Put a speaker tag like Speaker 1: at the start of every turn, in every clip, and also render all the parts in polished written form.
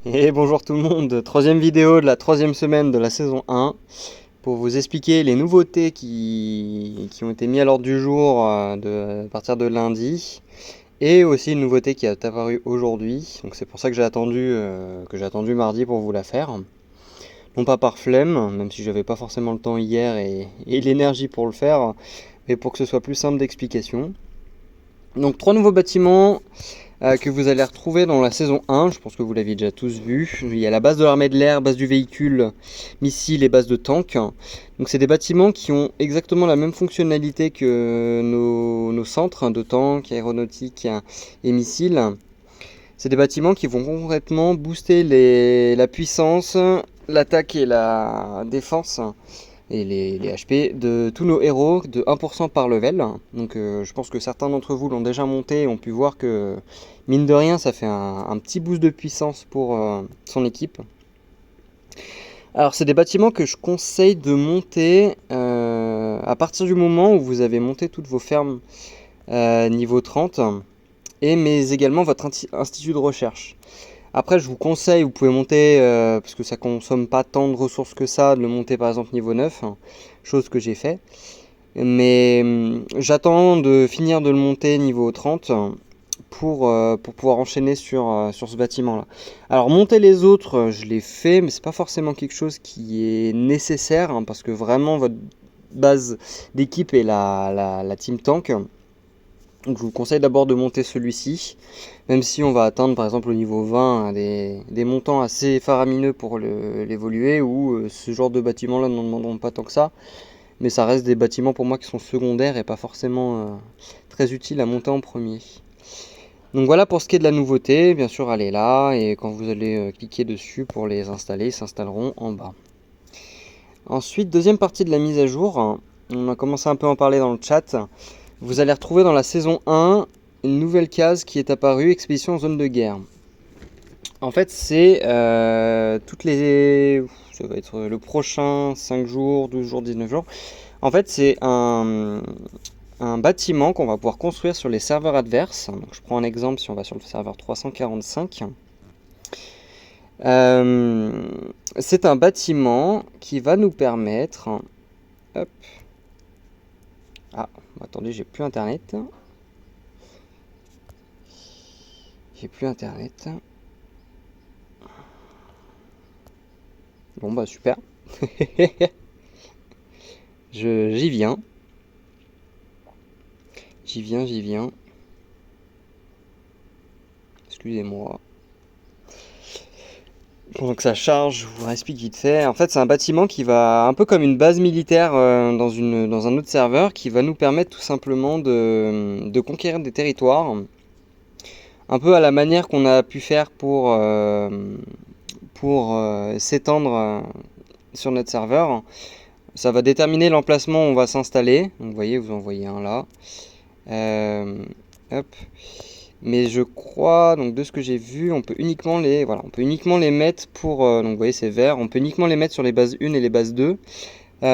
Speaker 1: Et bonjour tout le monde, troisième vidéo de la troisième semaine de la saison 1 pour vous expliquer les nouveautés qui ont été mises à l'ordre du jour à partir de lundi et aussi une nouveauté qui est apparue aujourd'hui. Donc c'est pour ça que j'ai attendu mardi pour vous la faire. Non pas par flemme, même si j'avais pas forcément le temps hier et l'énergie pour le faire, mais pour que ce soit plus simple d'explication. Donc trois nouveaux bâtiments que vous allez retrouver dans la saison 1, je pense que vous l'aviez déjà tous vu. Il y a la base de l'armée de l'air, base du véhicule, missile et base de tank. Donc c'est des bâtiments qui ont exactement la même fonctionnalité que nos centres de tank, aéronautique et missiles. C'est des bâtiments qui vont concrètement booster la puissance, l'attaque et la défense et les HP de tous nos héros de 1% par level. Donc je pense que certains d'entre vous l'ont déjà monté et ont pu voir que mine de rien ça fait un petit boost de puissance pour son équipe. Alors c'est des bâtiments que je conseille de monter à partir du moment où vous avez monté toutes vos fermes niveau 30 mais également votre institut de recherche. Après, je vous conseille, vous pouvez monter, parce que ça consomme pas tant de ressources que ça, de le monter par exemple niveau 9, chose que j'ai fait. Mais j'attends de finir de le monter niveau 30 pour pouvoir enchaîner sur ce bâtiment-là. Alors monter les autres, je l'ai fait, mais c'est pas forcément quelque chose qui est nécessaire, parce que vraiment votre base d'équipe est la team tank. Donc je vous conseille d'abord de monter celui-ci, même si on va atteindre par exemple au niveau 20 des montants assez faramineux pour l'évoluer, ou ce genre de bâtiments là n'en demanderont pas tant que ça, mais ça reste des bâtiments pour moi qui sont secondaires et pas forcément très utiles à monter en premier. Donc voilà pour ce qui est de la nouveauté, bien sûr elle est là, et quand vous allez cliquer dessus pour les installer, ils s'installeront en bas. Ensuite, deuxième partie de la mise à jour, on a commencé un peu à en parler dans le chat. Vous allez retrouver dans la saison 1 une nouvelle case qui est apparue, expédition en zone de guerre. En fait, c'est toutes les... ça va être le prochain 5 jours, 12 jours, 19 jours. En fait, c'est un bâtiment qu'on va pouvoir construire sur les serveurs adverses. Donc, je prends un exemple si on va sur le serveur 345. C'est un bâtiment qui va nous permettre... Hop. Ah, attendez, j'ai plus internet. Bon bah super. J'y viens. Excusez-moi. Donc ça charge, je vous explique vite fait. En fait, c'est un bâtiment qui va, un peu comme une base militaire dans un autre serveur, qui va nous permettre tout simplement de conquérir des territoires. Un peu à la manière qu'on a pu faire pour s'étendre sur notre serveur. Ça va déterminer l'emplacement où on va s'installer. Donc vous voyez, vous en voyez un là. Hop. Mais je crois, donc de ce que j'ai vu, on peut uniquement les mettre pour, donc vous voyez c'est vert, on peut uniquement les mettre sur les bases 1 et les bases 2.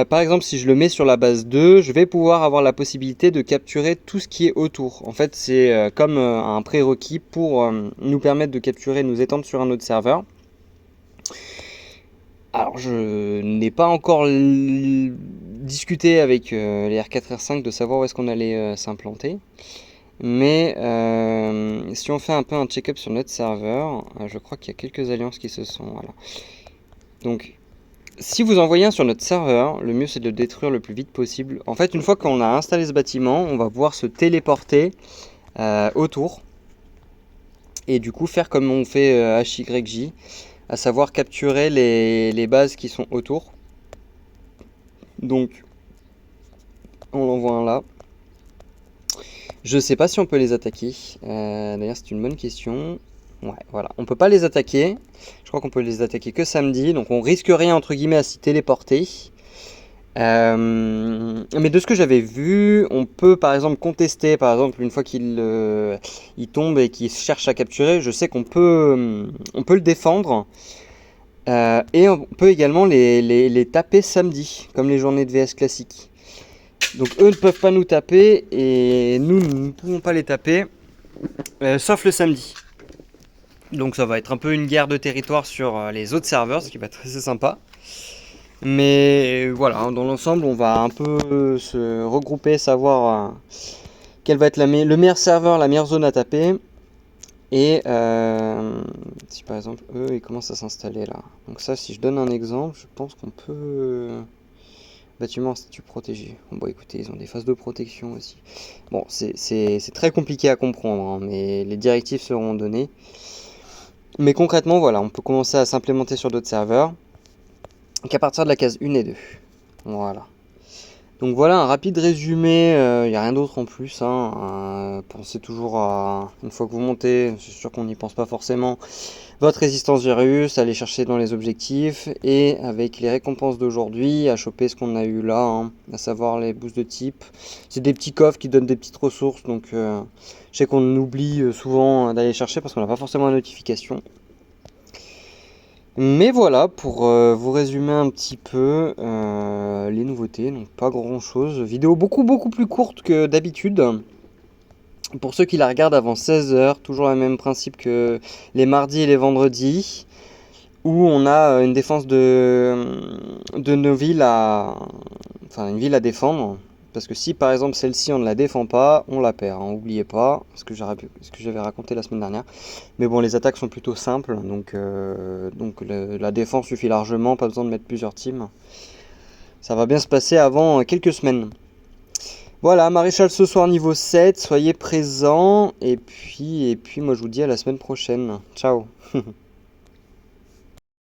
Speaker 1: Par exemple, si je le mets sur la base 2, je vais pouvoir avoir la possibilité de capturer tout ce qui est autour. En fait, c'est comme un prérequis pour nous permettre de capturer, nous étendre sur un autre serveur. Alors, je n'ai pas encore discuté avec les R4, R5 de savoir où est-ce qu'on allait s'implanter. Mais si on fait un peu un check-up sur notre serveur, je crois qu'il y a quelques alliances qui se sont... Voilà. Donc, si vous envoyez un sur notre serveur, le mieux c'est de le détruire le plus vite possible. En fait, une fois qu'on a installé ce bâtiment, on va pouvoir se téléporter autour. Et du coup, faire comme on fait HYJ, à savoir capturer les bases qui sont autour. Donc, on l'envoie un là. Je sais pas si on peut les attaquer. D'ailleurs, c'est une bonne question. Ouais, voilà. On peut pas les attaquer. Je crois qu'on peut les attaquer que samedi. Donc, on risque rien, entre guillemets, à s'y téléporter. Mais de ce que j'avais vu, on peut par exemple contester, par exemple, une fois qu'il tombe et qu'il cherche à capturer, je sais qu'on peut, on peut le défendre. Et on peut également les taper samedi, comme les journées de VS classiques. Donc eux ne peuvent pas nous taper et nous ne pouvons pas les taper, sauf le samedi. Donc ça va être un peu une guerre de territoire sur les autres serveurs, ce qui va être assez sympa. Mais voilà, dans l'ensemble, on va un peu se regrouper, savoir quel va être le meilleur serveur, la meilleure zone à taper. Et si par exemple eux ils commencent à s'installer là. Donc ça, si je donne un exemple, je pense qu'on peut... Bâtiment statut protégé. Bon écoutez, ils ont des phases de protection aussi. Bon, c'est très compliqué à comprendre, hein, mais les directives seront données. Mais concrètement, voilà, on peut commencer à s'implémenter sur d'autres serveurs qu'à partir de la case 1 et 2. Voilà. Donc voilà un rapide résumé, il n'y a rien d'autre en plus, hein. Pensez toujours à, une fois que vous montez, c'est sûr qu'on n'y pense pas forcément, votre résistance virus, aller chercher dans les objectifs, et avec les récompenses d'aujourd'hui, à choper ce qu'on a eu là, hein, à savoir les boosts de type. C'est des petits coffres qui donnent des petites ressources, donc je sais qu'on oublie souvent d'aller chercher parce qu'on n'a pas forcément la notification. Mais voilà, pour vous résumer un petit peu les nouveautés, donc pas grand chose. Vidéo beaucoup plus courte que d'habitude. Pour ceux qui la regardent avant 16h, toujours le même principe que les mardis et les vendredis, où on a une défense de nos villes enfin une ville à défendre. Parce que si par exemple celle-ci on ne la défend pas, on la perd, hein. N'oubliez pas ce que j'avais raconté la semaine dernière. Mais bon, les attaques sont plutôt simples, donc la défense suffit largement, pas besoin de mettre plusieurs teams. Ça va bien se passer avant quelques semaines. Voilà, Maréchal ce soir niveau 7, soyez présents, et puis moi je vous dis à la semaine prochaine. Ciao.